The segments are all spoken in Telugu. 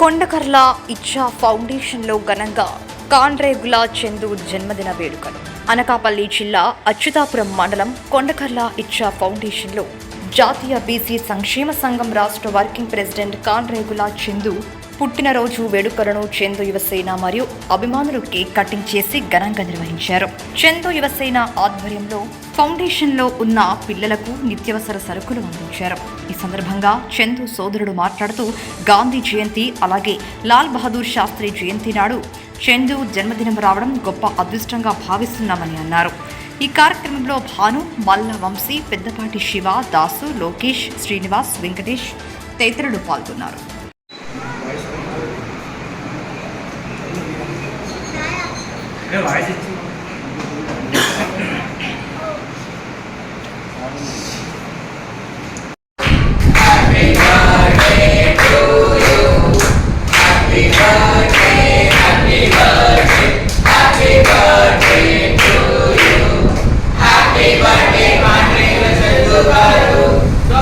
కొండకర్ల ఇచ్చా ఫౌండేషన్లో ఘనంగా కాన్రేగుల చందు జన్మదిన వేడుకలు. అనకాపల్లి జిల్లా అచ్యుతాపురం మండలం కొండకర్ల ఇచ్చా ఫౌండేషన్లో జాతీయ బీసీ సంక్షేమ సంఘం రాష్ట్ర వర్కింగ్ ప్రెసిడెంట్ కాన్రేగుల చందు పుట్టినరోజు వేడుకలను చందు యువసేన మరియు అభిమానులు కేక్ కటింగ్ చేసి ఘనంగా నిర్వహించారు. చందు యువసేన ఆధ్వర్యంలో ఫౌండేషన్లో ఉన్న పిల్లలకు నిత్యావసర సరుకులు అందించారు. ఈ సందర్భంగా చందు సోదరుడు మాట్లాడుతూ గాంధీ జయంతి అలాగే లాల్ బహదూర్ శాస్త్రి జయంతి నాడు చందు జన్మదినం రావడం గొప్ప అదృష్టంగా భావిస్తున్నామని అన్నారు. ఈ కార్యక్రమంలో భాను, మల్ల వంశీ, పెద్దపాటి శివ, దాసు, లోకేష్, శ్రీనివాస్, వెంకటేష్ తదితరులు పాల్గొన్నారు.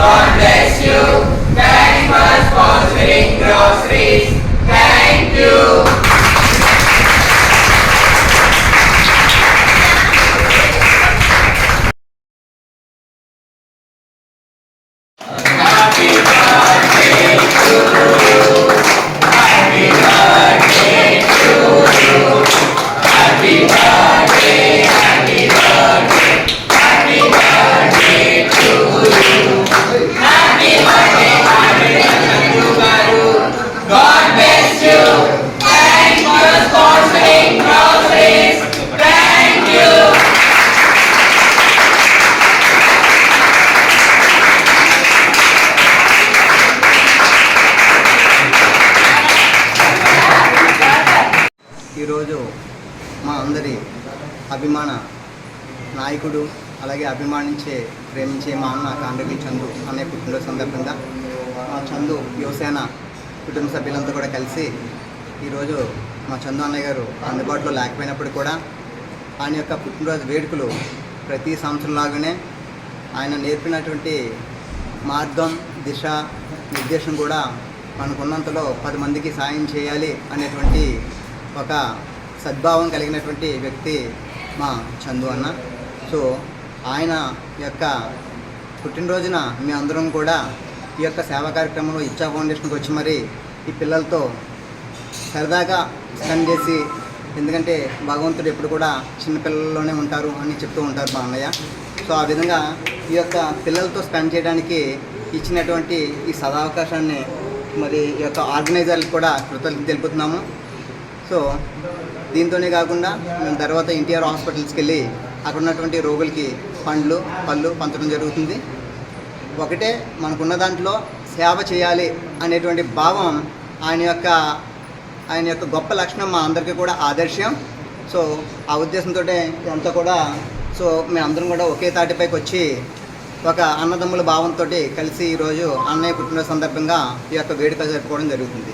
God bless you. Thanks for sponsoring groceries. Thank you. Happy birthday to you. Happy birthday to you. Happy birthday. Happy birthday. Happy birthday to you. Happy birthday, God bless you. Thanks for sponsoring groceries. Thank you. ఈరోజు మా అందరి అభిమాన నాయకుడు అలాగే అభిమానించే ప్రేమించే మా అన్న కాండ్రేగుల చందు అనే పుట్టినరోజు సందర్భంగా మా చందు యువసేన కుటుంబ సభ్యులంతా కూడా కలిసి ఈరోజు మా చందు అన్నయ్య గారు అందుబాటులో లేకపోయినప్పుడు కూడా ఆయన యొక్క పుట్టినరోజు వేడుకలు ప్రతి సంవత్సరం లాగానే ఆయన నేర్పినటువంటి మార్గం, దిశ, నిర్దేశం కూడా మనకున్నంతలో 10 మందికి సాయం చేయాలి అనేటువంటి ఒక సద్భావం కలిగినటువంటి వ్యక్తి మా చందు అన్న. సో ఆయన యొక్క పుట్టినరోజున మీ అందరం కూడా ఈ యొక్క సేవా కార్యక్రమంలో ఇచ్చా ఫౌండేషన్కి వచ్చి మరి ఈ పిల్లలతో సరదాగా స్పెండ్ చేసి, ఎందుకంటే భగవంతుడు ఎప్పుడు కూడా చిన్నపిల్లల్లోనే ఉంటారు అని చెప్తూ ఉంటారు మా అన్నయ్య. సో ఆ విధంగా ఈ యొక్క పిల్లలతో స్పెండ్ చేయడానికి ఇచ్చినటువంటి ఈ సదావకాశాన్ని మరి ఈ యొక్క ఆర్గనైజర్లకు కూడా కృతజ్ఞతలు తెలుపుతున్నాము. సో దీంతోనే కాకుండా మేము తర్వాత ఎన్టీఆర్ హాస్పిటల్స్కి వెళ్ళి అక్కడ ఉన్నటువంటి రోగులకి పండ్లు, పళ్ళు పంచడం జరుగుతుంది. ఒకటే మనకున్న దాంట్లో సేవ చేయాలి అనేటువంటి భావం ఆయన యొక్క గొప్ప లక్షణం మా అందరికీ కూడా ఆదర్శం. సో ఆ ఉద్దేశంతో ఇదంతా కూడా మేమందరం కూడా ఒకే తాటిపైకి వచ్చి ఒక అన్నదమ్ముల భావంతో కలిసి ఈరోజు అన్నయ్య పుట్టినరోజు సందర్భంగా ఈ యొక్క వేడుక జరుపుకోవడం జరుగుతుంది.